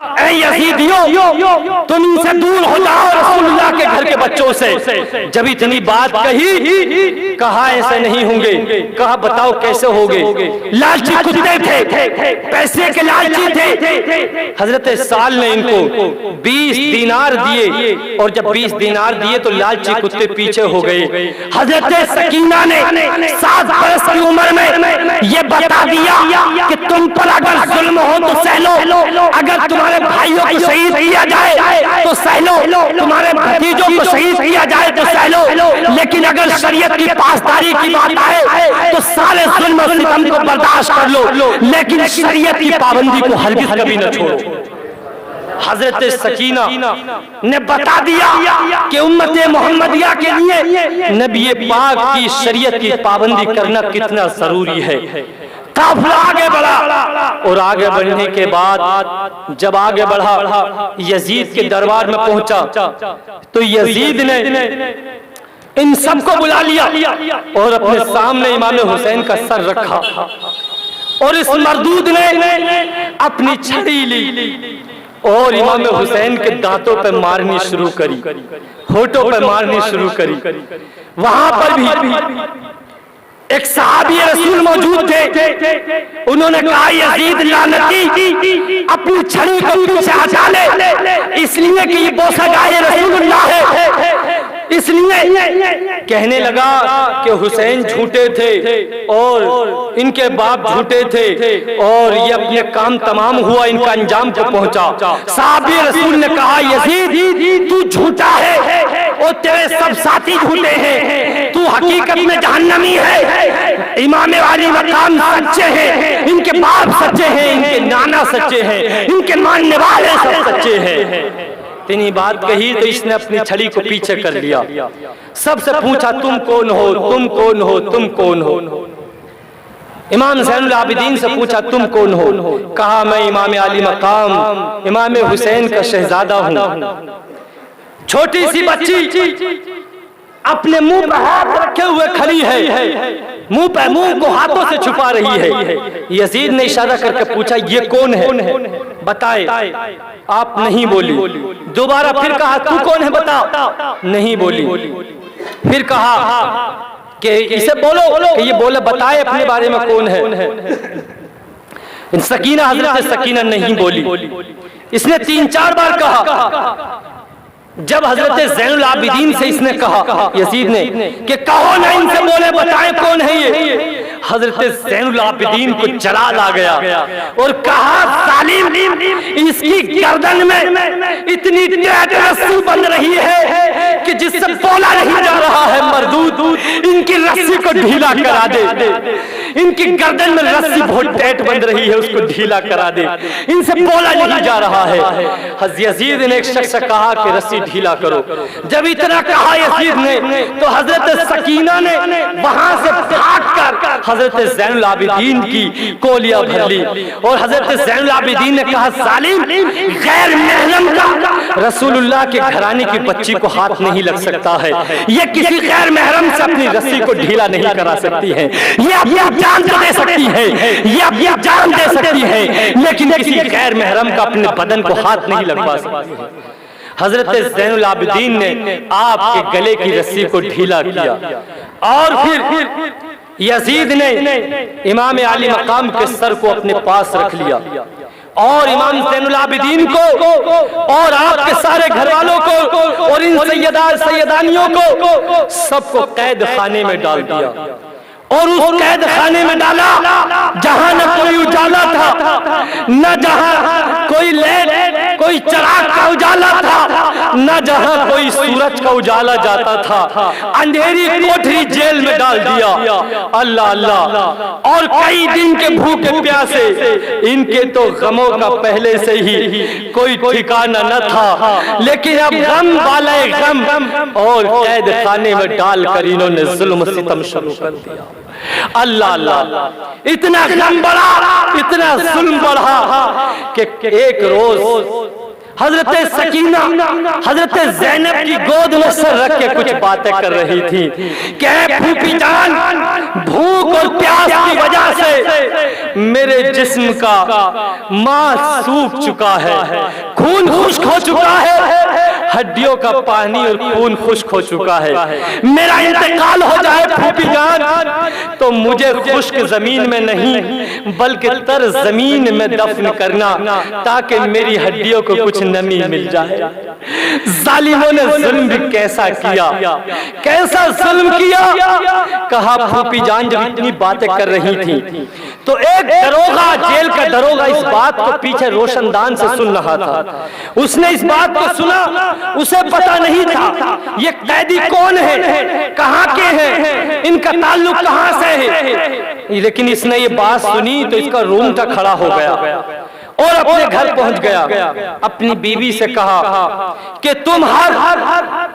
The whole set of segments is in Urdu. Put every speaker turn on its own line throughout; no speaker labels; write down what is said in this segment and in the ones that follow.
اے یزیدیوں تم ان سے دور ہو جاؤ رسول اللہ کے گھر کے بچوں سے۔ جب اتنی بات کہی کہا ایسے نہیں ہوں گے، کہا بتاؤ کیسے ہوگے؟ لالچی کتے تھے، پیسے کے لالچی تھے۔ حضرت سال نے ان کو 20 دینار دیے، اور جب 20 دینار دیے تو لالچی کتے پیچھے ہو گئے۔ حضرت سکینہ نے 7 برس کی عمر میں یہ بتا دیا کہ تم پر اگر ظلم ہو تو سہ لو، اگر تمہارے بھائیوں کو شہید کیا جائے تو سہ لو، تمہارے بھتیجوں کو شہید کیا جائے تو سہ لو، لیکن اگر شریعت کی پاسداری کی بات آئے تو سارے ظلم و ستم کو برداشت کر لو، لیکن شریعت کی پابندی کو ہرگز کبھی نہ چھوڑو۔ حضرت سکینہ نے بتا دیا کہ امت محمدیہ کے لیے نبی پاک کی شریعت کی پابندی کرنا کتنا ضروری ہے۔ قافلہ آگے بڑھا، اور آگے بڑھنے کے بعد جب آگے بڑھا یزید کے دربار میں پہنچا تو یزید نے ان سب کو بلا لیا اور اپنے سامنے امام حسین کا سر رکھا، اور اس مردود نے اپنی چھڑی لی اور امام حسین کے دانتوں پہ مارنی شروع کری، ہونٹوں پہ مارنی شروع کری۔ وہاں پر بھی ایک صحابی رسول موجود تھے، انہوں نے کہا یزید لعنتی اپنی چھڑی کو پیچھے ہٹا لے، اس لیے کہ یہ بوسہ گائے رسول اللہ ہے۔ اس لیے کہنے لگا کہ حسین جھوٹے تھے اور ان کے باپ جھوٹے تھے، اور یہ اپنے کام تمام ہوا، ان کا انجام کو پہنچا۔ صحابی رسول نے کہا یزید تو جھوٹا ہے اور تیرے سب ساتھی جھوٹے ہیں، تو حقیقت میں جہنمی ہے۔ امام علی مقام سچے ہیں، ان کے باپ سچے ہیں، ان کے نانا سچے ہیں، ان کے ماننے والے سب سچے ہیں۔ اتنی بات کہی تو اس نے اپنی چھڑی کو پیچھے کر لیا، سب سے پوچھا تم کون ہو، تم کون ہو، تم کون ہو؟ امام زین العابدین سے پوچھا تم کون ہو؟ کہا میں امام علی مقام امام حسین کا شہزادہ ہوں۔ چھوٹی سی بچی اپنے منہ پہ ہاتھ رکھے ہوئے کھڑی ہے، منہ کو ہاتھوں سے چھپا رہی ہے۔ یزید نے اشارہ کر کے پوچھا یہ کون ہے؟ بتائے، آپ نہیں بولی۔ دوبارہ پھر کہا تو کون ہے بتا، نہیں بولی۔ پھر کہا کہ اسے بولو کہ یہ بولے، بتائے اپنے بارے میں کون ہے۔ سکینہ حضرت سکینہ نہیں بولی۔ اس نے 3-4 بار کہا۔ جب حضرت زین العابدین سے اس نے کہا یزید نے کہ کہو نہ ان سے بولے، بتائیں کون ہے یہ، حضرت زین العابدین کو جلال آ گیا اور کہا ظالم، اس کی گردن میں اتنی ٹیٹ رسی بند رہی ہے کہ جس سے بولا نہیں جا رہا ہے، مردود ان کی رسی کو ڈھیلا کرا دے، ان کی گردن میں رسی بہت ٹیٹ بند رہی ہے، اس کو ڈھیلا کرا دے، ان سے بولا نہیں جا رہا ہے۔ یزید نے ایک شخص سے کہا کہ رسی ڈھیلا کرو۔ جب اتنا کہا یزید نے تو حضرت سکینہ نے وہاں سے بھاگ کر حضرت زین العابدین کی کولیاں بھر لی، اور حضرت زین العابدین نے کہا ظالم، غیر محرم کا رسول اللہ کے گھرانے کی بچی کو ہاتھ نہیں لگ سکتا ہے، یہ کسی غیر محرم سے اپنی رسی کو ڈھیلا نہیں کرا سکتی ہے، یہ اپنی جان تو دے سکتی ہے، یہ اپنی جان دے سکتی ہے، لیکن کسی غیر محرم کا اپنے بدن کو ہاتھ نہیں لگوا سکتی ہے۔ حضرت زین العابدین نے آپ کے گلے کی رسی کو ڈھیلا کیا، اور پھر یزید نے امام علی مقام کے سر کو اپنے پاس رکھ لیا، اور امام زین العابدین کو اور آپ کے سارے گھر والوں کو اور ان سیدانیوں کو سب کو قید خانے میں ڈال دیا، اور اس قید خانے میں ڈالا جہاں نہ کوئی اجالا تھا، نہ جہاں کوئی لیٹ کوئی چراغ کا اجالا تھا، نہ جہاں کوئی سورج کا اجالا جاتا تھا، اندھیری کوٹھی جیل میں ڈال دیا۔ اللہ اللہ، اور کئی دن کے بھوکے پیاسے، ان کے تو غموں کا پہلے سے ہی کوئی ٹھکانہ نہ تھا، لیکن اب غم بالائے غم، اور قید خانے میں ڈال کر انہوں نے ظلم و ستم شروع کر دیا۔ اللہ اللہ، اتنا غم بڑھا، اتنا ظلم بڑھا کہ ایک روز حضرت سکینہ حضرت زینب کی گود میں سر رکھ کے کچھ باتیں کر رہی تھی کہ اے پھوپھی جان، بھوک اور پیاس کی وجہ سے میرے جسم کا ماں سوکھ چکا ہے، خون خشک ہو چکا ہے، ہڈیوں کا پانی اور خون خشک ہو چکا ہے، میرا انتقال ہو جائے پھوپھی جان تو مجھے خشک زمین میں نہیں بلکہ تر زمین میں دفن کرنا تاکہ میری ہڈیوں کو کچھ نمی مل جائے۔ ظالموں نے ظلم بھی کیسا کیا، کیسا ظلم کیا۔ کہا پھوپھی جان جب اتنی باتیں کر رہی تھی تو ایک دروغہ، جیل کا دروغہ اس بات کو پیچھے روشن دان سے سن رہا تھا۔ اس نے اس بات کو سنا، اسے پتا نہیں تھا یہ قیدی کون ہے، کہاں کے ہیں، ان کا تعلق کہاں سے ہے، لیکن اس نے یہ بات سنی تو اس کا رونگٹا کھڑا ہو گیا اور اپنے گھر پہنچ گیا۔ اپنی بیوی سے کہا کہ تم ہر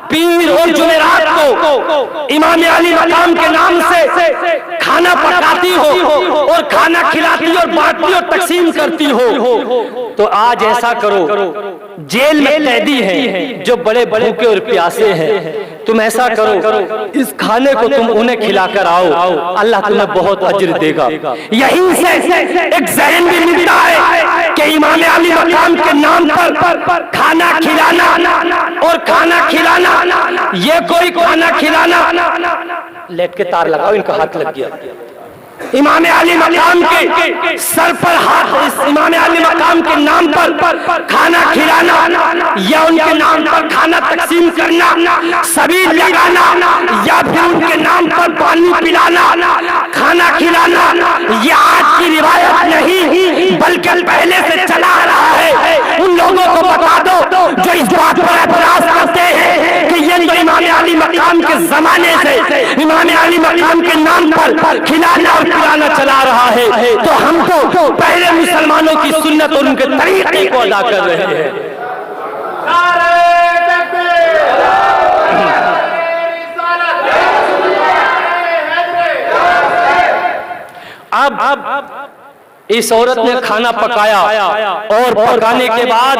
پیر اور جمعرات کو امام علی مقام کے نام سے کھانا پکاتی ہو اور کھانا کھلاتی اور بانٹتی اور تقسیم کرتی ہو، تو آج ایسا کرو، جیل میں قیدی ہیں جو بڑے بھوکے اور پیاسے ہیں، تم ایسا کرو اس کھانے کو تم انہیں کھلا کر آؤ، اللہ تمہیں بہت اجر دے گا۔ یہیں سے ایک ذہن بھی ملتا ہے کہ امام علی مقام کے نام پر کھانا کھلانا اور کھانا کھلانا، یہ کوئی کھانا کھلانا، لیٹ کے تار لگاؤ، ان کا ہاتھ لگ گیا، امام علی مقام کے سر پر ہاتھ، اس امام علی مقام کے نام پر کھانا کھلانا یا ان کے نام پر کھانا تقسیم کرنا، سبیل لگانا یا پھر ان کے نام پر پانی پلانا، کھانا کھلانا، یہ آج کی روایت نہیں بلکہ پہلے سے چلا آ رہا ہے۔ ان لوگوں کو بتا دو جو اس بات پر اعتراض کرتے ہیں کہ یہ تو امام علی مقام کے زمانے سے امام علی مقام کے نام پر کھلانا اور کھلانا چلا رہا ہے، تو ہم تو پہلے مسلمانوں کی سنت اور ان کے طریقے کو ادا کر رہے ہیں۔ اب اس عورت نے کھانا پکایا اور پکانے کے بعد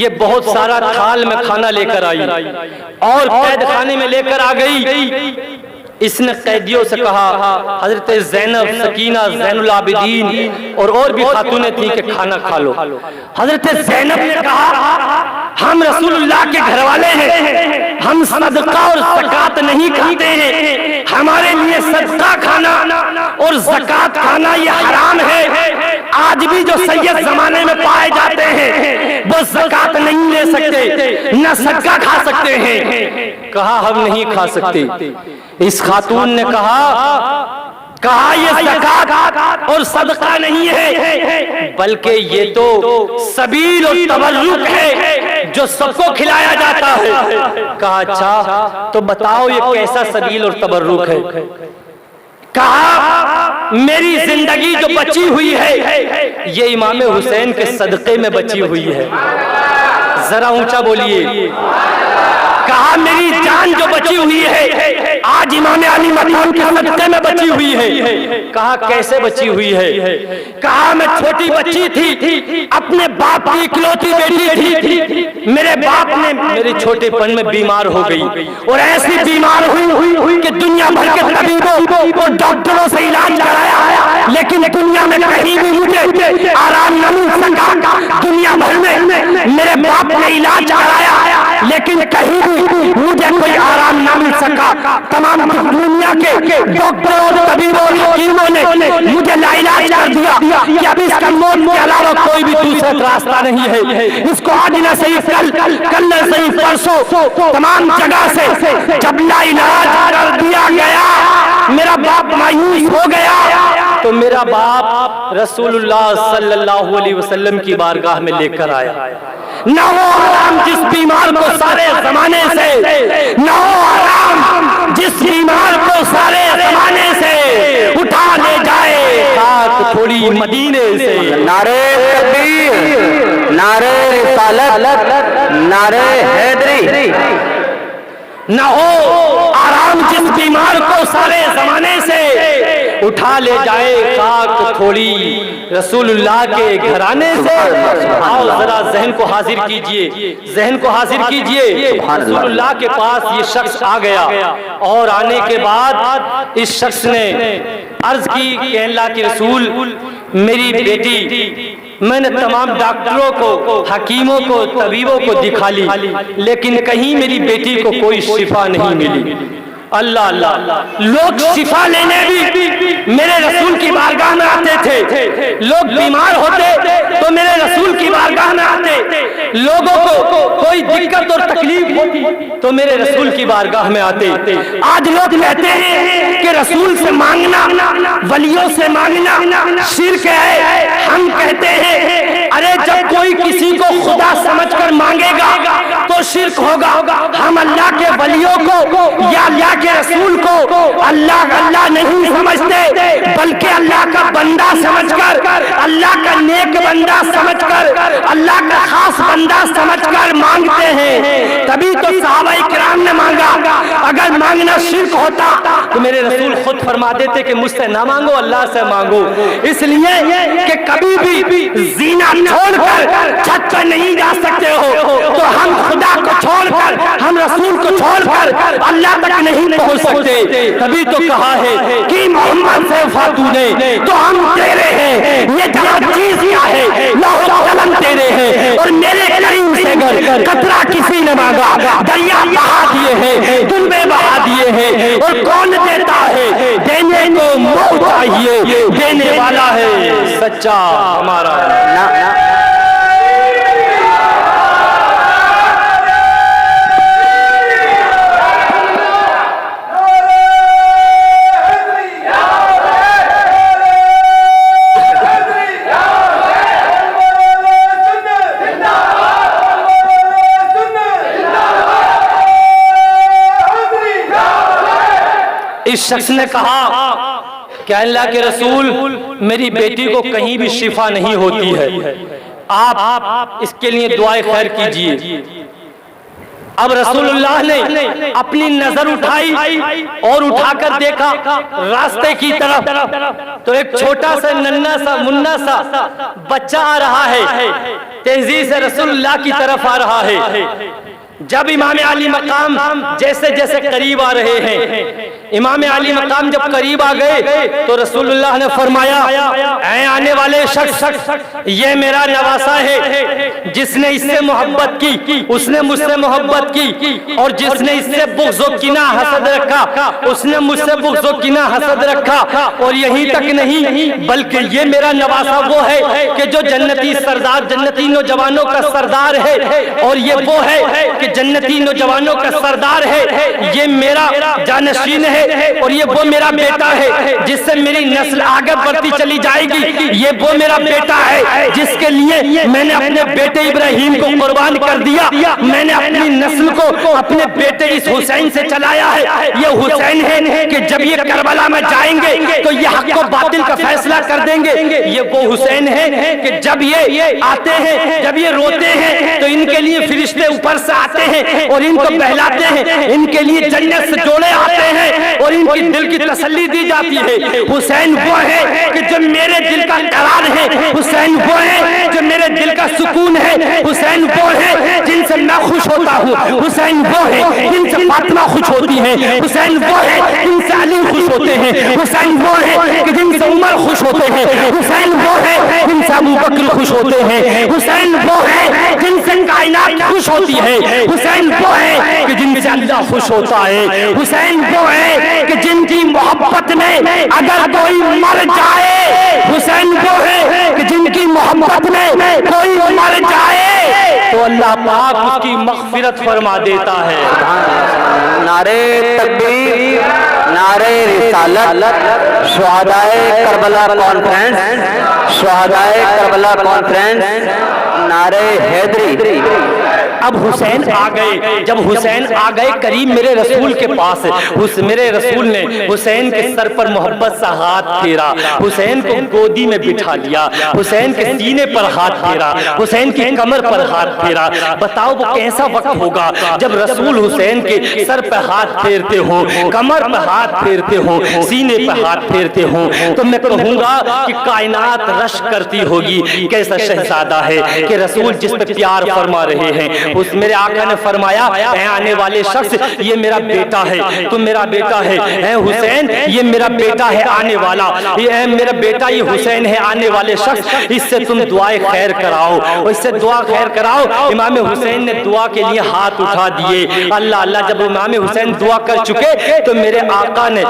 یہ بہت سارا تھال میں کھانا لے کر آئی اور قید خانے میں لے کر آ گئی۔ اس نے قیدیوں سے کہا، حضرت زینب، سکینہ، زین العابدین اور بھی خاتونیں تھیں کہ کھانا کھا لو۔ حضرت زینب نے کہا ہم رسول اللہ کے گھر والے ہیں، ہم صدقہ اور زکوٰۃ نہیں کھاتے ہیں، ہمارے لیے صدقہ کھانا اور زکوٰۃ کھانا یہ حرام ہے۔ آج بھی جو سید زمانے میں پائے جاتے ہیں وہ زکوٰۃ نہیں لے سکتے، نہ صدقہ کھا سکتے ہیں۔ کہا ہم نہیں کھا سکتے۔ اس خاتون نے کہا یہ زکوٰۃ اور صدقہ نہیں ہے بلکہ یہ تو سبیل اور تبرک ہے جو سب کو کھلایا جاتا ہے۔ کہا اچھا تو بتاؤ یہ کیسا سبیل اور تبرک ہے؟ کہا میری زندگی جو بچی ہوئی ہے یہ امام حسین کے صدقے میں بچی ہوئی ہے، ذرا اونچا بولیے۔ کہا میری جان جو بچی ہوئی ہے آج امام علی مقام کے صدقے میں بچی ہوئی ہے۔ کہا کیسے بچی ہوئی ہے؟ کہا میں چھوٹی بچی تھی، اپنے باپ کی اکلوتی بیٹی تھی، میرے باپ نے میرے چھوٹے پن میں بیمار ہو گئی اور ایسی بیمار ہوئی کہ دنیا بھر کے طبیبوں اور ڈاکٹروں سے علاج کرایا لیکن دنیا میں کہیں بھی مجھے آرام نہ مل سکا۔ دنیا بھر میں میرے باپ نے علاج کرایا لیکن کہیں بھی مجھے کوئی آرام نہ مل سکا۔ تمام دنیا کے ڈاکٹروں اور طبیبوں اور حکیموں نے مجھے لا علاج کر دیا کہ اب اس کا موت کے علاوہ کوئی بھی دوسرا راستہ نہیں ہے، اس کو آج نہ صحیح کل نہ صحیح پرسوں تمام جگہ سے جب لا علاج کر دیا گیا میرا باپ مایوس ہو گیا تو میرا باپ رسول اللہ صلی اللہ علیہ وسلم کی بارگاہ میں لے کر آیا۔ نہ وہ آرام جس بیمار کو سارے زمانے سے، نہ وہ آرام جس بیمار کو سارے زمانے سے اٹھا لے جائے خاک تھوڑی مدینے سے۔
نعرہ تکبیر، نعرہ رسالت، نعرہ حیدری۔
نہ ہو آرام جس بیمار کو سارے زمانے سے اٹھا لے جائے خاک تھوڑی رسول اللہ کے گھرانے سے۔ آؤ ذرا ذہن کو حاضر کیجئے، ذہن کو حاضر کیجئے۔ رسول اللہ کے پاس یہ شخص آ گیا اور آنے کے بعد اس شخص نے عرض کی کہ اللہ کے رسول میری بیٹی، میں نے تمام ڈاکٹروں کو، حکیموں کو، طبیبوں کو دکھا لی، لیکن کہیں میری بیٹی کو کوئی شفا نہیں ملی۔ اللہ اللہ، لوگ شفا لینے بھی میرے رسول کی بارگاہ میں آتے تھے، لوگ بیمار ہوتے تو میرے رسول کی بارگاہ میں آتے، لوگوں کو کوئی دقت اور تکلیف ہوتی تو میرے رسول کی بارگاہ میں آتے۔ آج لوگ کہتے ہیں کہ رسول سے مانگنا، ولیوں سے مانگنا شرک ہے۔ ہم کہتے ہیں ارے جب کوئی کسی کو خدا سمجھ کر مانگے گا تو شرک ہوگا۔ ہم اللہ کے ولیوں کو یا اللہ کے رسول کو اللہ نہیں سمجھتے، بلکہ اللہ کا بندہ سمجھ کر، اللہ کا نیک بندہ سمجھ کر، اللہ کا خاص بندہ سمجھ کر مانگتے ہیں۔ تبھی تو صحابہ کرام نے مانگا۔ اگر مانگنا شرک ہوتا تو میرے رسول خود فرما دیتے کہ مجھ سے نہ مانگو، اللہ سے مانگو۔ اس لیے کہ کبھی بھی زینا چھوڑ کر چھت پر نہیں جا سکتے ہو تو ہم خدا کو چھوڑ کر، ہم رسول کو چھوڑ کر اللہ تک نہیں پہنچ سکتے۔ تبھی تو کہا ہے کہ محمد سے فاتو نے تو ہم تیرے ہیں، یہ جہاں چیز کیا ہے لوہ قلم تیرے ہیں، اور میرے کریم سے گر قطرہ کسی نے مانگا دریا بہا دیے ہیں، تم میں بہا دیے ہیں۔ اور کون دیتا ہے؟ دینے کو منہ چاہیے، دینے والا ہے سچا ہمارا۔ اس شخص نے کہا کہ اللہ کے رسول میری بیٹی کو کہیں بھی شفا نہیں ہوتی ہے، آپ اس کے لیے دعائے خیر کیجئے۔ اب رسول اللہ نے اپنی نظر اٹھائی اور اٹھا کر دیکھا راستے کی طرف تو ایک چھوٹا سا ننھا سا منا سا بچہ آ رہا ہے، تیزی سے رسول اللہ کی طرف آ رہا ہے۔ جب امام علی مقام جیسے جیسے قریب آ رہے ہیں، امام علی مقام جب قریب آ گئے تو رسول اللہ نے فرمایا اے آنے والے شخص، یہ میرا نواسا ہے، جس نے اس سے محبت کی اس نے مجھ سے محبت کی، اور جس نے اس سے بغض و کینہ حسد رکھا اس نے مجھ سے بغض و کینہ حسد رکھا۔ اور یہی تک نہیں بلکہ یہ میرا نواسا وہ ہے کہ جو جنتی سردار، جنتی نوجوانوں کا سردار ہے، اور یہ وہ ہے کہ جنتی نوجوانوں کا سردار ہے، یہ میرا جانشین ہے، اور یہ وہ میرا بیٹا ہے جس سے میری نسل آگے بڑھتی چلی جائے گی۔ یہ وہ میرا بیٹا ہے جس کے لیے میں نے اپنے بیٹے ابراہیم کو قربان کر دیا، میں نے اپنی نسل کو اپنے بیٹے اس حسین سے چلایا ہے۔ یہ حسین ہے کہ جب یہ کربلا میں جائیں گے تو یہ حق و باطل کا فیصلہ کر دیں گے۔ یہ وہ حسین ہے کہ جب یہ آتے ہیں، جب یہ روتے ہیں تو ان کے لیے فرشتے اوپر سے آتے ہیں اور ان کو بہلاتے ہیں، ان کے لیے جنت سے جوڑے آتے ہیں اور ان کی دل کی تسلی دی جاتی ہے۔ حسین وہ ہے کہ جو میرے دل کا قرار ہے، حسین وہ ہے جو میرے دل کا سکون ہے، حسین وہ ہے جن سے میں خوش ہوتا ہوں، حسین وہ ہے جن سے فاطمہ خوش ہوتی ہے، حسین وہ ہے جن سے علی خوش ہوتے ہیں، حسین وہ ہے کہ جن سے عمر خوش ہوتے ہیں، حسین وہ ہے جن سے ابو بکر خوش ہوتے ہیں، حسین وہ ہے جن سے کائنات خوش ہوتی ہے، حسین وہ ہے کہ جن سے اللہ خوش ہوتا ہے، حسین وہ ہے کہ جن کی محبت میں اگر کوئی مر جائے، حسین وہ ہے کہ جن کی محبت میں کوئی مر جائے تو اللہ پاک اس کی مغفرت فرما دیتا ہے۔
نعرے تکبیر، نعرے رسالت، شہدائے کربلا کانفرنس، شہدائے کربلا کانفرنس، نعرے حیدری۔
اب حسین آ گئے، جب حسین آ گئے قریب میرے رسول کے پاس، میرے رسول نے حسین کے سر پر محبت سے ہاتھ پھیرا، حسین کو گودی میں بٹھا لیا، حسین کے سینے پر ہاتھ پھیرا، حسین کی کمر پر ہاتھ پھیرا۔ بتاؤ وہ کیسا وقت ہوگا جب رسول حسین کے سر پہ ہاتھ پھیرتے ہوں، کمر پہ ہاتھ پھیرتے ہوں، سینے پہ ہاتھ پھیرتے ہوں، تو میں کہوں گا کہ کائنات رش کرتی ہوگی کیسا شہزادہ ہے کہ رسول جس پہ پیار فرما رہے ہیں۔ اس میرے آقا نے فرمایا اے آنے والے شخص یہ میرا بیٹا ہے، تم میرا بیٹا ہے، اے حسین یہ میرا بیٹا ہے آنے والا، یہ میرا بیٹا یہ حسین ہے آنے والے شخص، اس سے تم دعائے خیر کراؤ، اس سے دعا خیر کراؤ۔ امام حسین نے دعا کے لیے ہاتھ اٹھا دیے، اللہ اللہ، جب امام حسین دعا کر چکے تو میرے آقا نے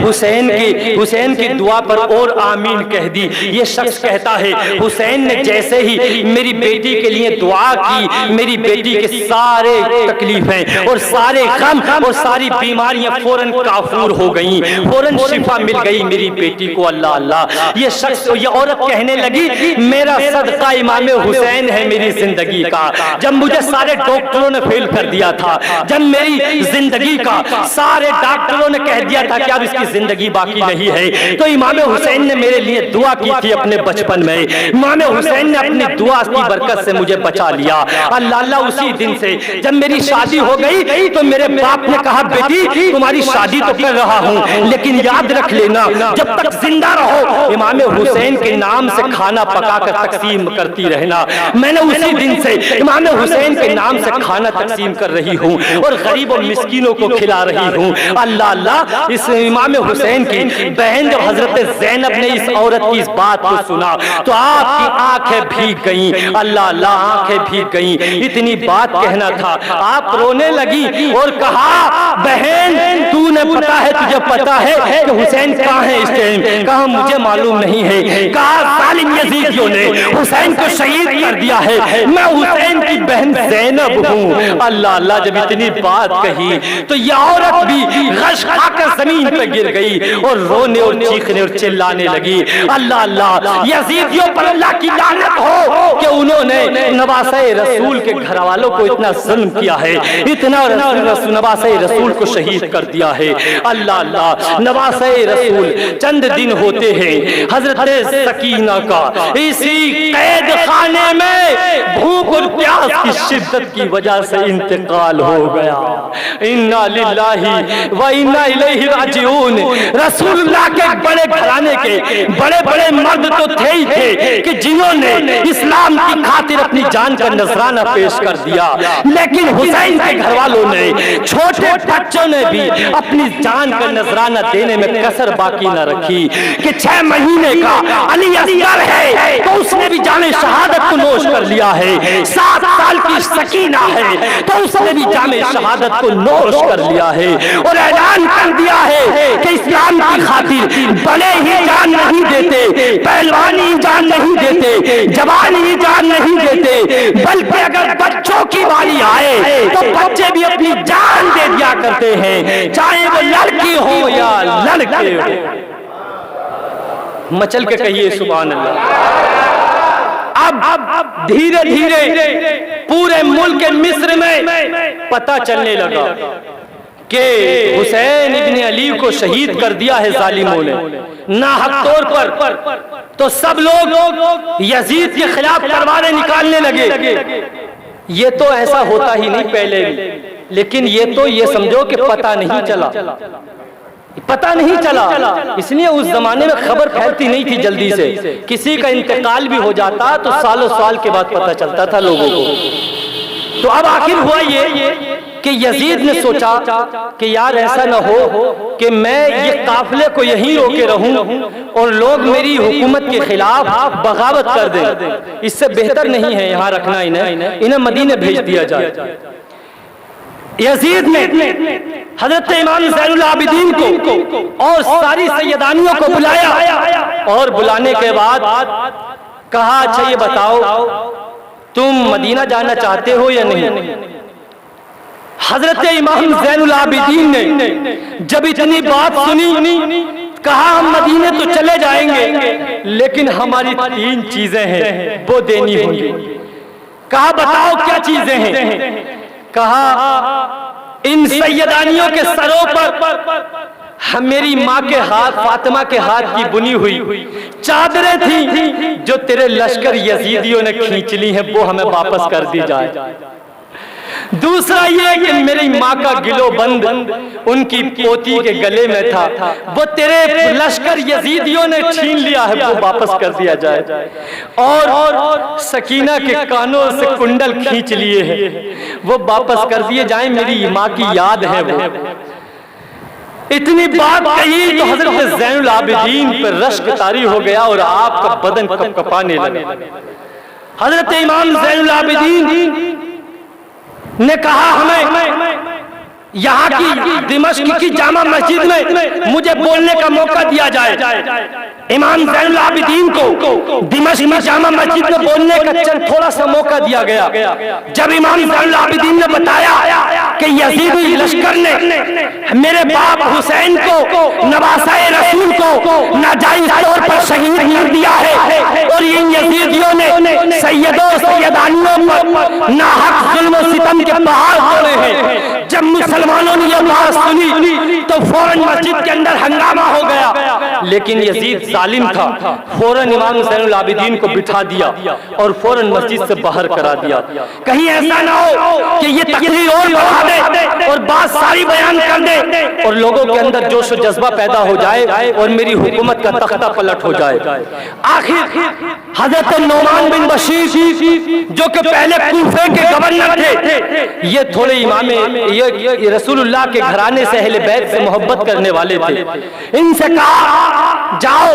حسین کی دعا پر اور آمین کہہ دی۔ یہ شخص کہتا ہے حسین نے جیسے ہی میری بیٹی کے لیے دعا کی، میری بیٹی کے سارے تکلیفیں اور سارے غم اور ساری بیماریاں فوراً کافور ہو گئیں، فوراً شفا مل گئی میری بیٹی کو۔ اللہ اللہ، یہ عورت کہنے لگی میرا صدقہ امام حسین ہے میری زندگی کا، جب مجھے سارے ڈاکٹروں نے فیل کر دیا تھا، جب میری زندگی کا سارے ڈاکٹروں نے کہہ دیا تھا کہ اب اس کی زندگی باقی نہیں ہے، تو امام حسین نے میرے لیے دعا کی تھی اپنے بچپن میں، امام حسین نے اپنی دعا کی برکت سے مجھے بچا لیا۔ اللہ اللہ، اسی دن سے جب میری شادی ہو گئی تو میرے باپ نے کہا بیٹی تمہاری شادی تو کر رہا ہوں لیکن یاد رکھ لینا جب تک زندہ رہو امام حسین کے نام سے کھانا پکا کر تقسیم کرتی رہنا۔ میں نے اسی دن سے امام حسین کے نام سے کھانا تقسیم کر رہی ہوں اور غریب اور مسکینوں کو کھلا رہی ہوں۔ اللہ اللہ، اس امام حسین کی بہن جب حضرت زینب نے اس عورت کی اس بات کو سنا تو آپ کی آنکھیں بھیگ گئیں، اللہ اللہ آنکھیں بھیگ گئیں۔ اتنی بات کہنا تھا، آپ رونے لگی اور کہا بہن تو نے پتا ہے، تجھے پتا ہے کہ حسین کہاں ہے اس ٹائم؟ کہا مجھے معلوم نہیں ہے۔ کہا ظالم یزیدیوں نے حسین کو شہید کر دیا ہے، میں حسین کی بہن زینب ہوں۔ اللہ اللہ، جب اتنی بات کہی تو یہ عورت بھی غش کھا کر زمین پہ گر گئی اور رونے اور چیخنے اور چلانے لگی۔ اللہ اللہ، یزیدیوں پر اللہ کی لعنت ہو کہ انہوں نے نواسہ رسول کے گھر والوں کو اتنا ظلم کیا ہے، اتنا نواسہ رسول کو شہید کر دیا ہے۔ اللہ اللہ، نواسہ رسول چند دن ہوتے ہیں حضرت سکینہ کا اسی قید خانے میں بھوک اور پیاس کی شدت کی وجہ سے انتقال ہو گیا۔ انا للہ و انا الیہ راجعون۔ رسول اللہ کے بڑے گھرانے کے بڑے بڑے مرد تو تھے ہی تھے کہ جنہوں نے اسلام کی خاطر اپنی جان کا نذرانہ پیش کر دیا، لیکن حسین کے گھر والوں نے، چھوٹے بچوں نے بھی اپنی جان کا نذرانہ دینے میں کسر باقی نہ رکھی کہ 6 مہینے کا علی اصغر ہے تو اس نے بھی جان شہادت کو نوش کر لیا ہے، 7 سال کی سکینہ ہے تو اس نے بھی جان شہادت کو نوش کر لیا ہے اور اعلان کر دیا ہے کہ اسلام کی خاطر بڑے ہی جان نہیں دیتے، پہلوانی جان نہیں دیتے، جوانی جان نہیں دیتے، بلکہ اگر بچوں کی باری آئے تو بچے بھی اپنی جان دے دیا کرتے ہیں، چاہے وہ لڑکی ہو یا لڑکے ہو۔ مچل کے کہیے سبحان اللہ۔ اب دھیرے دھیرے پورے ملک مصر میں پتہ چلنے لگا کہ حسین ابن علی کو شہید کر دیا ہے ظالموں نے ناحق طور پر، تو سب لوگ یزید کے خلاف تلواریں نکالنے لگے۔ یہ تو ایسا ہوتا ہی نہیں پہلے بھی، لیکن یہ تو یہ سمجھو کہ پتہ نہیں چلا، پتہ نہیں چلا، اس لیے اس زمانے میں خبر پھیلتی نہیں تھی جلدی سے، کسی کا انتقال بھی ہو جاتا تو سالوں سال کے بعد پتہ چلتا تھا لوگوں کو۔ تو اب آخر ہوا یہ کہ یزید نے سوچا کہ یار ایسا نہ ہو کہ میں یہ قافلے کو یہیں روکے رہوں اور لوگ میری حکومت کے خلاف بغاوت کر دیں، اس سے بہتر نہیں ہے یہاں رکھنا، انہیں مدینے بھیج دیا جائے۔ یزید نے حضرت امام زین العابدین کو اور ساری سیدانیوں کو بلایا اور بلانے کے بعد کہا اچھا یہ بتاؤ تم مدینہ جانا چاہتے ہو یا نہیں؟ حضرت امام زین العابدین نے جب اتنی بات سنی کہا ہم مدینے تو چلے جائیں گے لیکن ہماری 3 چیزیں ہیں وہ دینی ہوں گی۔ کہا بتاؤ کیا چیزیں ہیں؟ کہا ان سیدانیوں کے سروں پر میری ماں کے ہاتھ، فاطمہ کے ہاتھ کی بنی ہوئی چادریں تھیں جو تیرے لشکر یزیدیوں نے کھینچ لی ہیں، وہ ہمیں واپس کر دی جائے۔ دوسرا یہ کہ میری ماں کا گلو بند ان کی پوتی کے گلے میں تھا، وہ تیرے لشکر یزیدیوں نے چھین لیا ہے، وہ واپس کر دیا جائے۔ اور سکینہ کے کانوں سے کنڈل کھینچ لیے ہیں، وہ واپس کر دیے جائیں، میری ماں کی یاد ہے وہ۔ اتنی بات کہی تو حضرت زین العابدین پر رشک طاری ہو گیا اور آپ کا بدن کپ کپانے لگا۔ حضرت امام زین العابدین نے کہا ہمیں یہاں کی دمشق کی جامع مسجد میں مجھے بولنے کا موقع دیا جائے۔ امام زین العابدین کو دمشق میں جامع مسجد میں بولنے کا چند تھوڑا سا موقع دیا گیا۔ جب امام زین العابدین نے بتایا کہ یزیدی لشکر نے میرے باپ حسین کو، نواسہ رسول کو ناجائز طور پر شہید کر دیا ہے، اور ان یزیدیوں نے سیدوں سیدانیوں پر ناحق ظلم و ستم کے پہاڑ توڑے ہیں۔ جب مسلمانوں نے یہ بات سنی تو فوراً مسجد کے اندر ہنگامہ ہو گیا، لیکن یزید ظالم تھا، فوراً امام زین العابدین کو بٹھا دیا اور فوراً مسجد سے باہر کرا دیا۔ کہیں ایسا نہ ہو کہ یہ تقریر اور بڑھا دے اور بات ساری بیان کر دے اور لوگوں کے اندر جوش و جذبہ پیدا ہو جائے اور میری حکومت کا تختہ پلٹ ہو جائے۔ آخر حضرت نعمان بن بشیر جو کہ پہلے کوفے کے گورنر تھے، یہ تھوڑے امام یہ رسول اللہ کے گھرانے سے اہل بیت سے محبت کرنے والے تھے، ان سے کہا جاؤ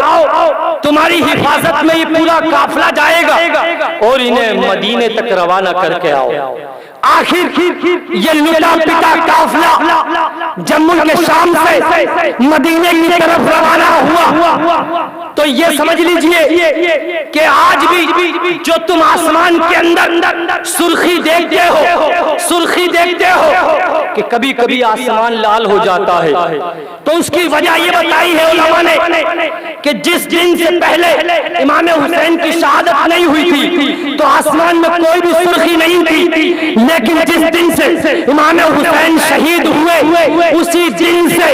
تمہاری حفاظت میں یہ پورا قافلہ جائے گا اور انہیں مدینے تک روانہ کر کے آؤ۔ آخر یہ لوٹا پٹا قافلہ جب ملک شام سے مدینے کی طرف روانہ ہوا تو یہ سمجھ لیجئے کہ آج بھی جو تم آسمان کے اندر سرخی دیکھتے ہو کہ کبھی کبھی آسمان لال ہو جاتا ہے، تو اس کی وجہ یہ بتائی ہے علماء نے کہ جس دن سے پہلے امام حسین کی شہادت نہیں ہوئی تھی تو آسمان میں کوئی بھی سرخی نہیں تھی، لیکن جس دن سے امام حسین شہید ہوئے اسی دن سے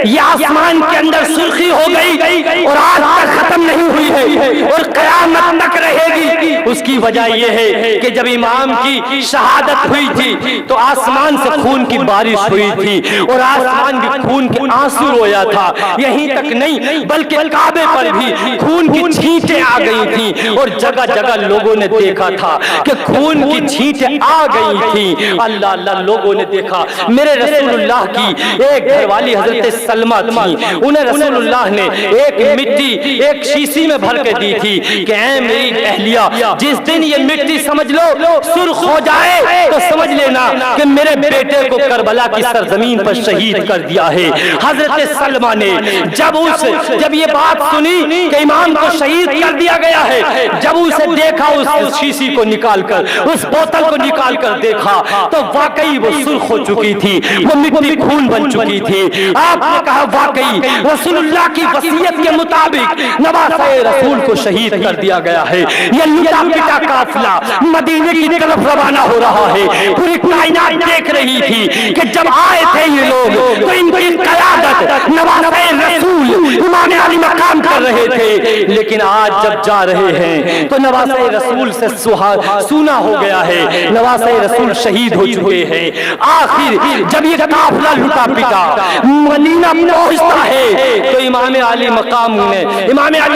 یہ آسمان کے اندر سرخی ہو گئی اور آج تک ختم نہیں ہوئی ہے اور قیامت تک رہے گی۔ اس کی وجہ یہ ہے کہ جب امام کی شہادت ہوئی تھی تو آسمان سے خون کی بارش ہوئی تھی اور آسمان بھی خون کے آنسو رویا تھا۔ یہیں تک نہیں بلکہ کعبے پر بھی خون کی چھینٹیں آ گئی تھیں اور جگہ جگہ لوگوں نے دیکھا تھا کہ خون کی چھینٹیں آ گئی تھیں۔ اللہ اللہ لوگوں نے دیکھا۔ میرے رسول اللہ کی ایک گھر والی حضرت سلمہ تھی، انہیں رسول اللہ نے ایک مٹی ایک شیشی میں بھر کے دی تھی کہ اے میری اہلیہ، جس دن یہ مٹی سمجھ لو سرخ ہو جائے تو سمجھ لینا کہ میرے بیٹے کو کربلا کی سرزمین پر شہید کر دیا ہے۔ حضرت سلمہ نے جب یہ بات سنی کہ امام کو شہید کر دیا گیا ہے، جب اسے دیکھا اس شیشی کو نکال کر، اس بوتل کو نکال کر دیکھا تو واقعی وہ سرخ ہو چکی تھی، وہ مٹی خون بن چکی تھی۔ آپ نے کہا واقعی رسول اللہ کی وصیت کے مطابق نواسہ رسول کو شہید کر دیا گیا ہے۔ یہ لٹا پٹا قافلہ مدینے کی طرف روانہ ہو رہا ہے۔ پوری کائنات دیکھ رہی تھی کہ جب آئے تھے یہ لوگ تو ان کی قیادت نواسہ رسول امام علی مقام کر رہے تھے، لیکن آج جب جا رہے ہیں تو نواسہ رسول سے سونا ہو گیا ہے، نواسہ رسول شہید ہو چکے ہیں۔ آخر جب یہ قافلہ لٹا پٹا مدینہ پہنچتا ہے تو امام علی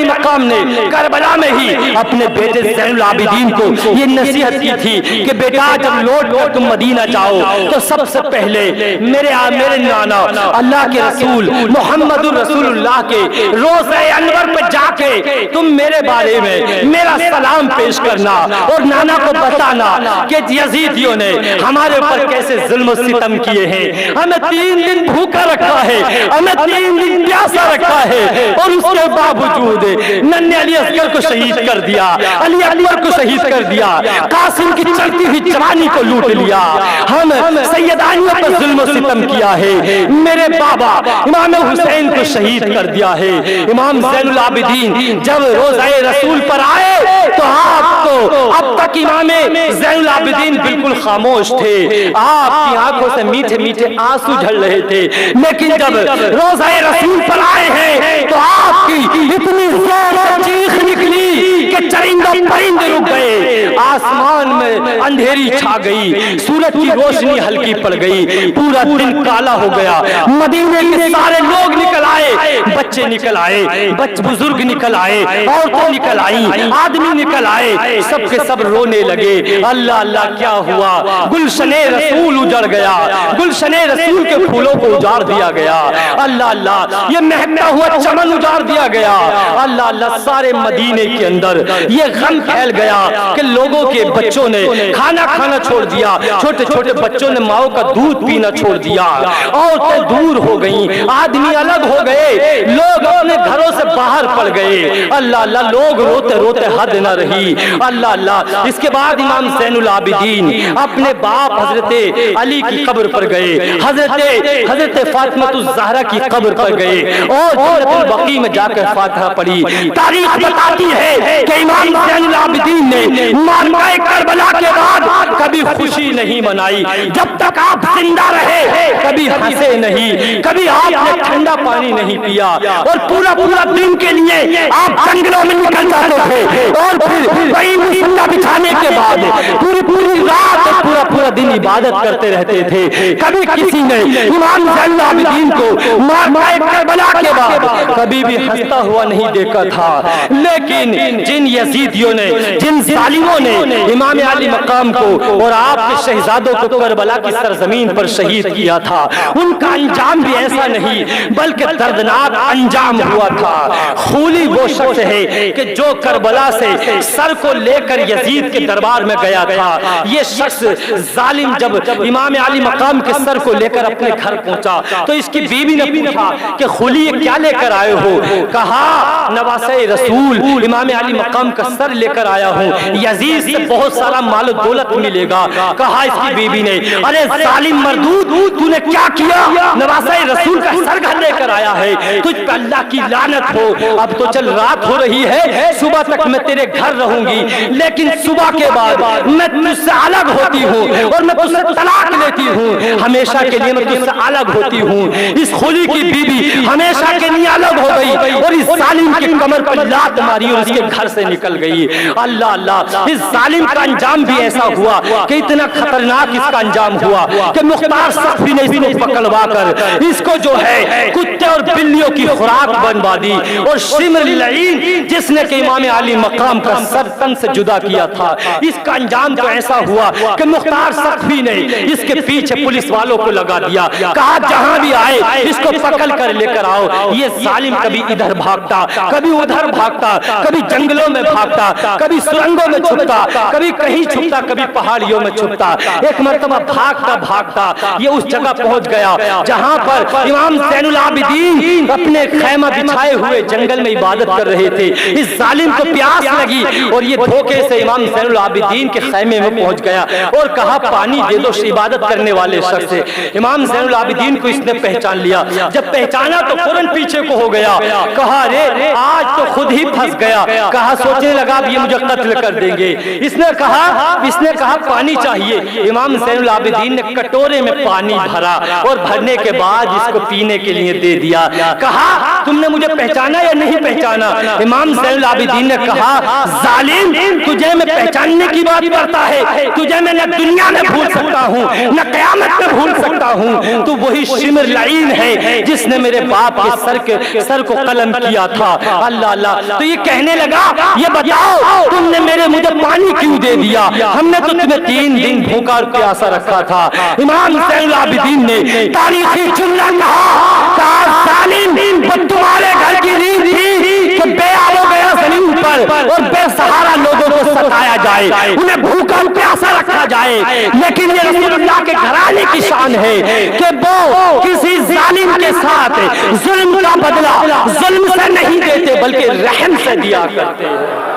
مقام نے کربلا میں ہی اپنے بیٹے زین العابدین کو یہ نصیحت کی تھی کہ بیٹا جب لوٹ کر تم مدینہ جاؤ تو سب سے پہلے میرے نانا اللہ کے رسول محمد رسول اللہ کے روضہ انور پہ جا کے تم میرے بارے میں میرا سلام پیش کرنا اور نانا کو بتانا کہ یزیدیوں نے ہمارے اوپر کیسے ظلم و ستم کیے ہیں، ہمیں 3 دن بھوکا رکھا ہے، ہمیں 3 دن پیاسا رکھا ہے، اور اس کے باوجود ننھے علی اصغر کو شہید کر دیا، علی اکبر کو شہید کر دیا، قاسم کی چلتی ہوئی جوانی کو لوٹ لیا، ہم سیدانیوں پر ظلم و ستم کیا ہے، میرے بابا امام حسین کو شہید کر کر دیا ہے۔ امام زین العابدین جب روزہ رسول پر آئے تو آپ کو اب تک امام زین العابدین بالکل خاموش تھے، آپ کی آنکھوں سے میٹھے میٹھے آنسو جھڑ رہے تھے، لیکن جب روزہ رسول پر آئے ہیں تو آپ کی اتنی زور سے چیخ نکلی کہ چرند و پرند رک گئے، آسمان میں اندھیری چھا گئی، سورج کی روشنی ہلکی پڑ گئی، پورا دن کالا ہو گیا، مدینے کے سارے لوگ نکل آئے، بچے نکل آئے، بزرگ نکل آئے، عورتیں نکل آئیں، آدمی نکل آئے، سب کے سب رونے لگے۔ اللہ اللہ کیا ہوا؟ گلشن رسول اجڑ گیا، گلشن رسول کے پھولوں کو اجاڑ دیا گیا، اللہ اللہ یہ مہکتا ہوا چمن اجاڑ دیا گیا، اللہ اللہ سارے مدینے کے اندر یہ غم پھیل گیا کہ لوگوں کے بچوں نے کھانا کھانا چھوڑ دیا، چھوٹے چھوٹے بچوں نے ماؤں کا دودھ پینا چھوڑ دیا، عورتیں دور ہو گئیں، آدمی الگ ہو گئے، لوگ اپنے گھروں سے باہر پڑ گئے، اللہ اللہ لوگ روتے روتے حد نہ رہی، اللہ اللہ۔ اس کے بعد امام زین العابدین اپنے باپ حضرت علی کی قبر پر گئے، حضرت فاطمہ الزہرا کی قبر پر گئے اور جنت البقیع میں جا کر فاتحہ پڑھی۔ تاریخ بتاتی ہے کہ امام زین العابدین نے معرکہ کربلا کے بعد کبھی خوشی نہیں منائی، جب تک آپ زندہ رہے کبھی ہنسے نہیں، کبھی آپ نے ٹھنڈا پانی نہیں پیا، اور پورا دن کے لیے آپ جنگلوں میں نکل جاتے تھے، اور پھر وہی مصلہ بچھانے کے بعد پوری رات پورا دن عبادت کرتے رہتے تھے۔ کبھی کسی نے امام زین العابدین کو معرکہ کربلا کے بعد کبھی بھی ہنستا ہوا نہیں دیکھا تھا، لیکن جن یزیدیوں نے، جن ظالموں نے امام علی مقام کو اور آپ کے شہزادوں کو کربلا کی سرزمین پر شہید کیا تھا، ان کا انجام بھی ایسا نہیں بلکہ دردناک انجام ہوا تھا۔ خولی وہ شخص ہے کہ جو کربلا سے سر کو لے کر یزید کے دربار میں گیا تھا، یہ شخص ظالم جب امام علی مقام کے سر کو لے کر اپنے گھر پہنچا تو اس کی بیوی نے پوچھا کہ خولی یہ کیا لے کر آئے ہو؟ کہا نواسہ رسول امام علی مقام کا سر لے کر آیا ہوں، یزید سے بہت سارا مال و دولت ملے گا۔ کہا اس کی بیوی نے ارے ظالم مردود تو نے کیا کیا؟ نواسہ رسول کا سر گھر لے کر آیا ہے، تجھ پہ اللہ کی لعنت ہو، اب تو چل رات ہو رہی ہے، صبح تک میں تیرے گھر رہوں گی، لیکن صبح کے بعد میں تجھ سے الگ ہوتی ہوں اور میں تجھ سے طلاق لیتی ہوں، ہمیشہ کے لیے میں تجھ سے الگ ہوتی ہوں۔ اس خولی کی بیوی ہمیشہ کے لیے الگ ہو گئی اور اس ظالم کے کمر پر لات ماری اور اس کے گھر سے نکل گئی۔ اللہ اللہ، اس ظالم کا انجام بھی ایسا ہوا کہ اتنا خطرناک اس کا انجام ہوا کہ مختار صفوی نے اس کو پکڑوا کر اس کو جو ہے کتے اور بلیوں کی خوراک بنوا دی، اور شمر لعین جس نے کہ امام علی مقام کا سر تن سے جدا کیا تھا، اس کا انجام تو ایسا ہوا کہ مختار صفوی نے اس کے پیچھے پولیس والوں کو لگا دیا، کہا جہاں بھی آئے اس کو پکڑ کر لے کر آؤ۔ یہ ظالم کبھی ادھر بھاگتا، کبھی ادھر بھاگتا، کبھی جنگلوں میں بھاگتا، کبھی سرنگوں میں چھپتا، کبھی کہیں چھپتا، کبھی پہاڑیوں میں چھپتا۔ ایک مرتبہ بھاگتا بھاگتا یہ اس جگہ پہنچ گیا جہاں پر امام زین العابدین اپنے خیمہ بچھائے ہوئے جنگل میں عبادت کر رہے تھے۔ اس ظالم کو پیاس لگی اور یہ دھوکے سے امام زین العابدین کے خیمے میں پہنچ گیا اور کہا پانی دے دو، عبادت کرنے والے شخص سے۔ امام زین العابدین کو اس نے پہچان لیا، جب پہچانا تو فوراً پیچھے کو ہو گیا، کہا رے آج تو خود ہی پھنس گیا، کہا سوچنے لگا اب یہ مجھے قتل کر دیں گے۔ اس نے کہا پانی چاہیے۔ امام زین العابدین نے کٹورے میں پانی بھرا اور بھرنے کے بعد اس کو پینے کے لیے دے دیا، کہا تم نے مجھے پہچانا یا نہیں پہچانا؟ امام زین العابدین نے کہا ظالم تجھے میں پہچاننے کی بات کرتا ہے، تجھے میں نہ دنیا میں بھول سکتا ہوں نہ قیامت میں بھول سکتا ہوں، تو وہی شمر لعین ہے جس نے میرے باپ کے سر کو قلم کیا تھا۔ اللہ اللہ، تو یہ کہنے لگا یہ بتاؤ تم نے مجھے پانی کیوں دے دیا؟ ہم نے تو تمہیں 3 دن بھوکا اور پیاسا رکھا تھا۔ امام زین العابدین نے تاریخی جملہ کہا ظالم تمہارے گھر کی ریت تھی کہ بے آب ہو گیا زمین پر اور بے سہارا لوگوں کو ستایا جائے، انہیں بھوکا اور پیاسا رکھا جائے، لیکن یہ رسول اللہ کے گھرانے کی شان ہے کہ وہ کسی ظالم کے ساتھ ظلم کا بدلہ ظلم سے نہیں دیتے بلکہ رحم سے دیا کرتے ہیں۔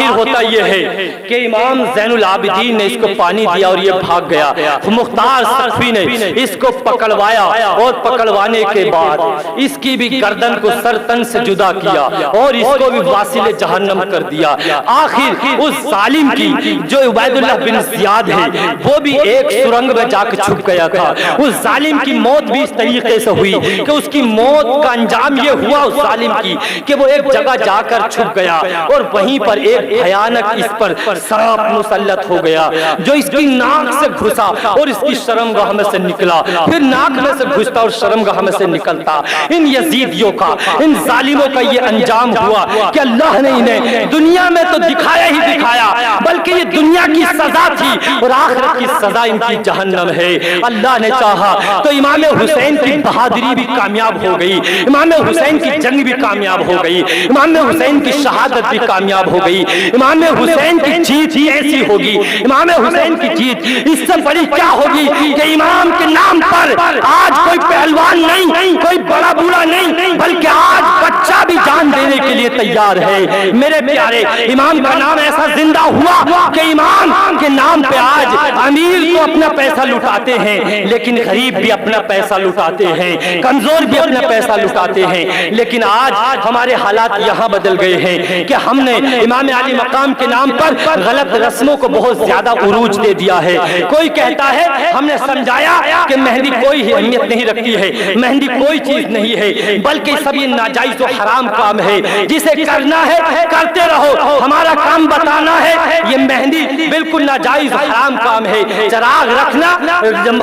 آخر ہوتا یہ ہے کہ امام زین العابدین نے اس کو پانی دیا اور یہ بھاگ گیا. مختار سقفی نے اس کو پکڑوایا اور پکڑوانے کے بعد اس کی بھی گردن کو سر تن سے جدا کیا اور اس کو بھی واصل جہنم کر دیا. آخر اس ظالم کی جو عبید اللہ بن زیاد ہے وہ بھی ایک سرنگ میں جا کے چھپ گیا تھا. اس ظالم کی موت بھی اس طریقے سے ہوئی کہ اس کی موت کا انجام یہ ہوا اس ظالم کی کہ وہ ایک جگہ جا کر چھپ گیا اور وہیں پر ایک بھیانک اس پر سانپ مسلط ہو گیا جو اس کی ناک سے گھسا اور اس کی شرمگاہ میں سے نکلا, پھر ناک میں سے گھستا اور شرمگاہ میں سے نکلتا. ان یزیدیوں کا, ان ظالموں کا یہ انجام ہوا کہ اللہ نے انہیں دنیا میں تو دکھایا ہی دکھایا بلکہ یہ دنیا کی سزا تھی اور آخرت کی سزا ان کی جہنم ہے. اللہ نے چاہا تو امام حسین کی بہادری بھی کامیاب ہو گئی, امام حسین کی جنگ بھی کامیاب ہو گئی, امام حسین کی شہادت بھی کامیاب ہو گئی, امام حسین کی جیت ہی ایسی ہوگی, امام حسین کی جیت اس سے بڑی کیا ہوگی کہ امام کے نام پر آج کوئی پہلوان نہیں, کوئی بڑا بوڑھا نہیں, بلکہ آج بچہ بھی جان دینے کے لیے تیار ہے. میرے پیارے امام کا نام ایسا زندہ ہوا کہ امام کے نام پہ آج امیر تو اپنا پیسہ لٹاتے ہیں لیکن غریب بھی اپنا پیسہ لٹاتے ہیں, کمزور بھی اپنا پیسہ لٹاتے ہیں. لیکن آج ہمارے حالات یہاں بدل گئے ہیں کہ ہم نے امام علی مقام کے نام پر غلط رسموں کو بہت زیادہ عروج دے دیا ہے. کوئی کہتا ہے ہم نے سمجھایا کہ مہندی کوئی اہمیت نہیں رکھتی ہے, مہندی کوئی چیز نہیں ہے بلکہ سب یہ ناجائز و حرام کام ہے, جسے کرنا ہے کرتے رہو, ہمارا کام بتانا ہے یہ مہندی بالکل ناجائز حرام کام ہے. چراغ رکھنا,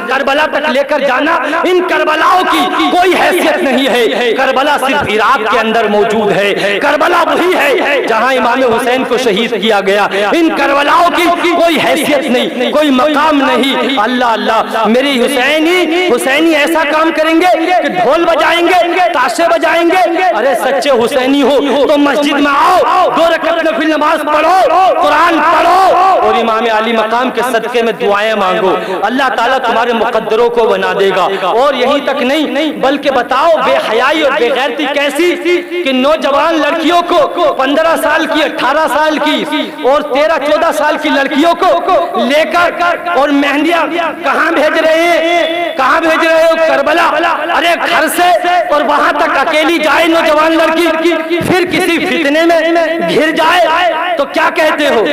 کربلا تک لے کر جانا, ان کربلاؤں کی کوئی حیثیت نہیں ہے. کربلا صرف عراق کے اندر موجود ہے, کربلا وہی ہے جہاں امام حسین کو شہید کیا گیا. ان کربلاؤں کی کوئی حیثیت نہیں, کوئی مقام نہیں. اللہ اللہ, میری حسینی ایسا کام کریں گے کہ ڈھول بجائیں گے, تاشے بجائیں گے. ارے سچے حسینی ہو تو مسجد میں آؤ, 2 رکعت نفل نماز پڑھو, قرآن پڑھو اور امام علی مقام کے صدقے میں دعائیں مانگو. اللہ تعالیٰ تمہارے مقدروں کو بنا دے گا. اور یہیں تک نہیں بلکہ بتاؤ بے حیائی اور بے غیرتی کیسی کہ نوجوان لڑکیوں کو 15 سال کی, 18 سال کی اور 13-14 سال کی لڑکیوں کو لے کر اور مہندیاں کہاں بھیج رہے ہیں, کہاں بھیج رہے ہو؟ کربلا. ارے گھر سے اور وہاں تک اکیلی جائے نوجوان لڑکی, پھر کسی فتنے میں گھر جائے تو کیا کہتے ہو؟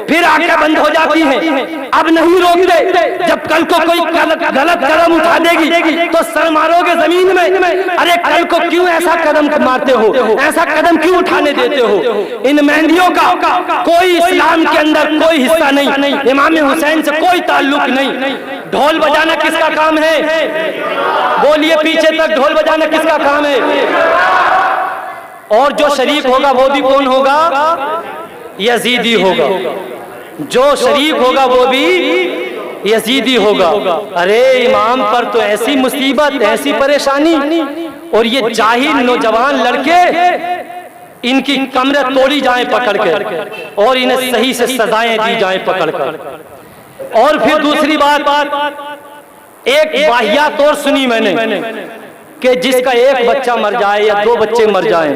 پھر آنکھیں بند ہو جاتی ہیں. اب نہیں روکتے, جب کل کو کوئی غلط قدم اٹھا دے گی تو سر مارو گے زمین میں. ارے کل کو کیوں ایسا قدم مارتے ہو, ایسا قدم کیوں اٹھانے دیتے ہو؟ ان مہندیوں کا کوئی اسلام کے اندر کوئی حصہ نہیں, امام حسین سے کوئی تعلق نہیں. ڈھول بجانا کس کا کام ہے؟ بولیے پیچھے تک, ڈھول بجانا کس کا کام ہے؟ اور جو شریک ہوگا وہ بھی کون ہوگا؟ یزیدی ہوگا. جو شریک ہوگا وہ بھی یزیدی ہوگا. ارے امام پر تو ایسی مصیبت, ایسی پریشانی, اور یہ جاہل نوجوان لڑکے ان کی کمریں توڑی جائیں پکڑ کے اور انہیں صحیح سے سزائیں دی جائیں پکڑ کر. اور پھر دوسری بات, ایک واہیات اور سنی میں نے کہ جس کا ایک بچہ مر جائے یا 2 بچے مر جائیں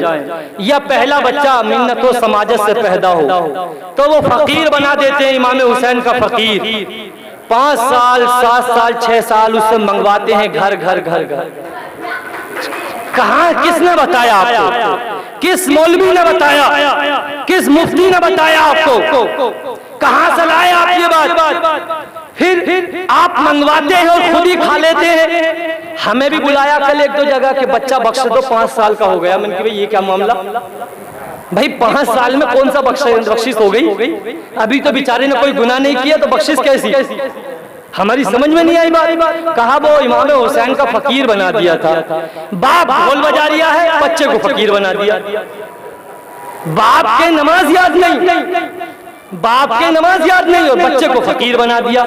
یا پہلا بچہ منت و سماجت سے پیدا ہو تو وہ فقیر بنا دیتے ہیں امام حسین کا فقیر. 5 سال 7 سال 6 سال اس سے منگواتے ہیں گھر گھر گھر گھر. کہاں, کس نے بتایا آپ کو؟ کس مولوی نے بتایا, کس مفتی نے بتایا آپ کو؟ کہاں سے لائے آپ یہ بات؟ پھر آپ منگواتے ہیں اور خود ہی کھا لیتے ہیں. ہمیں بھی بلایا کل 1-2 جگہ کہ بچہ بخش دو, 5 سال کا ہو گیا. میں نے کہا یہ کیا معاملہ بھائی, 5 سال میں کون سا بخشش ہو گئی؟ ابھی تو بیچارے نے کوئی گناہ نہیں کیا تو بخشش کیسی؟ ہماری سمجھ میں نہیں آئی بات. کہا وہ امام حسین کا فقیر بنا دیا تھا. باپ ڈھول بجا رہا ہے, بچے کو فقیر بنا دیا. باپ کے نماز یاد نہیں, باپ کے نماز یاد نہیں اور بچے کو فقیر بنا دیا.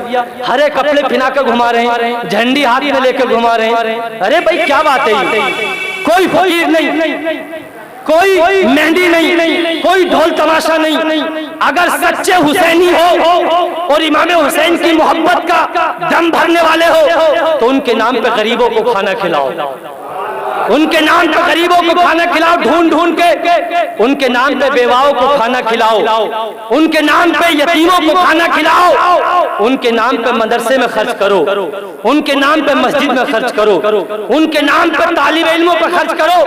ہرے کپڑے پہنا کر گھما رہے ہیں, جھنڈی ہاتھ میں لے کر گھما رہے ہیں. ارے بھائی کیا بات ہے؟ کوئی فقیر نہیں, کوئی مہندی نہیں, کوئی ڈھول تماشا نہیں. اگر سچے حسینی ہو اور امام حسین کی محبت کا دم بھرنے والے ہو تو ان کے نام پہ غریبوں کو کھانا کھلاؤ. ان کے نام پہ غریبوں کو کھانا کھلاؤ ڈھونڈ ڈھونڈ کے، ان کے نام پہ بیواؤں کو کھانا کھلاؤ، ان کے نام پہ یتیموں کو کھانا کھلاؤ، ان کے نام پہ مدرسے میں خرچ کرو، ان کے نام پہ مسجد میں خرچ کرو، ان کے نام پہ طالب علموں پہ خرچ کرو،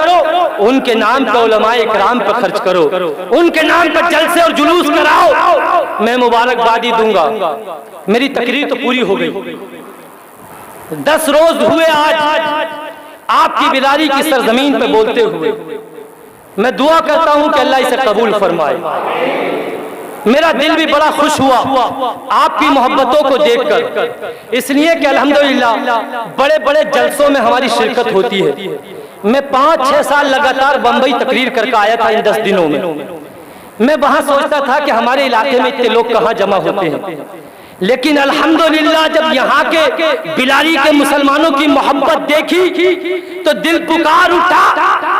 ان کے نام پہ علماء اکرام پہ خرچ کرو، ان کے نام پہ جلسے اور جلوس کراؤ۔ میں مبارکبادی دوں گا۔ میری تقریر تو پوری ہو گئی، 10 روز ہوئے آج آپ کی بلاری کی سرزمین پہ بولتے ہوئے۔ میں دعا کرتا ہوں کہ اللہ اسے قبول فرمائے۔ میرا دل بھی بڑا خوش ہوا آپ کی محبتوں کو دیکھ کر، اس لیے کہ الحمدللہ بڑے بڑے جلسوں میں ہماری شرکت ہوتی ہے۔ میں 5-6 سال لگاتار بمبئی تقریر کر کے آیا تھا ان 10 دنوں میں۔ میں وہاں سوچتا تھا کہ ہمارے علاقے میں اتنے لوگ کہاں جمع ہوتے ہیں، لیکن الحمدللہ جب یہاں کے بلاری کے مسلمانوں کی محبت دیکھی تو دل پکار اٹھا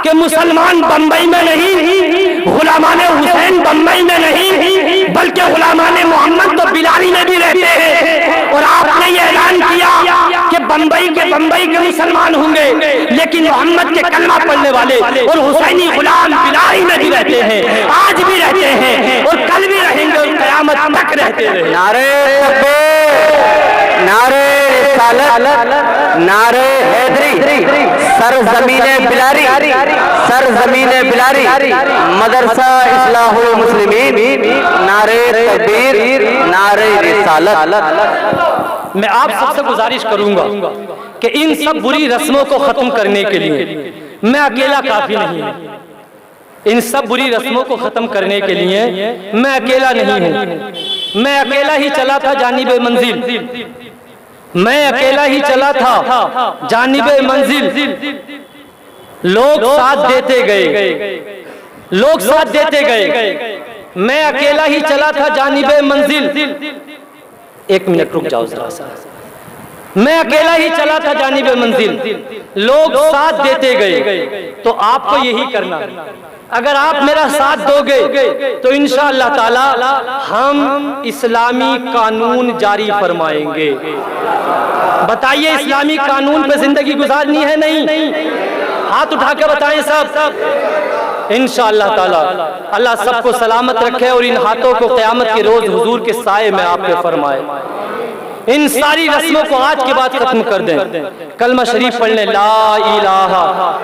کہ مسلمان بمبئی میں نہیں، غلامان حسین بمبئی میں نہیں، بلکہ غلامان محمد تو بلاری میں بھی رہتے ہیں۔ اور آپ نے یہ اعلان کیا کہ بمبئی کے مسلمان ہوں گے، لیکن محمد کے کلمہ پڑھنے والے اور حسینی غلام بلاری میں بھی رہتے ہیں، آج بھی رہتے ہیں اور کل بھی رہیں گے اور قیامت تک رہتے رہیں۔
نعرے تکبیر، نعرے رسالت، نعرے حیدری، سرزمین بلاری، سرزمین بلاری، مدرسہ اصلاح المسلمین، نعرے تکبیر، نعرے رسالت۔
میں آپ سب سے گزارش کروں گا کہ ان سب بری رسموں کو ختم کرنے کے لیے میں اکیلا کافی نہیں ہوں۔ ان سب بری رسموں کو ختم کرنے کے لیے میں اکیلا نہیں ہوں۔ میں اکیلا ہی چلا تھا جانب منزل، میں اکیلا ہی چلا تھا جانب منزل، لوگ ساتھ دیتے گئے، لوگ ساتھ دیتے گئے، میں اکیلا ہی چلا تھا جانب منزل۔ ایک منٹ رک جاؤ ذرا سا۔ میں اکیلا ہی چلا تھا جانب منزل، لوگ ساتھ دیتے گئے، تو آپ کو یہی کرنا۔ اگر آپ میرا ساتھ دو گے تو انشاءاللہ تعالی ہم اسلامی قانون جاری فرمائیں گے۔ بتائیے اسلامی قانون پہ زندگی گزارنی ہے نہیں؟ ہاتھ اٹھا کے بتائیں سب۔ انشاءاللہ تعالی اللہ سب کو سلامت رکھے اور ان ہاتھوں کو قیامت کے روز حضور کے سائے میں آپ پہ فرمائے۔ ان ساری رسموں کو آج کے بعد ختم کر دیں، کلمہ شریف پڑھ لیں، لا الہ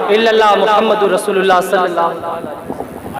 الا اللہ محمد رسول اللہ صلی اللہ علیہ وسلم۔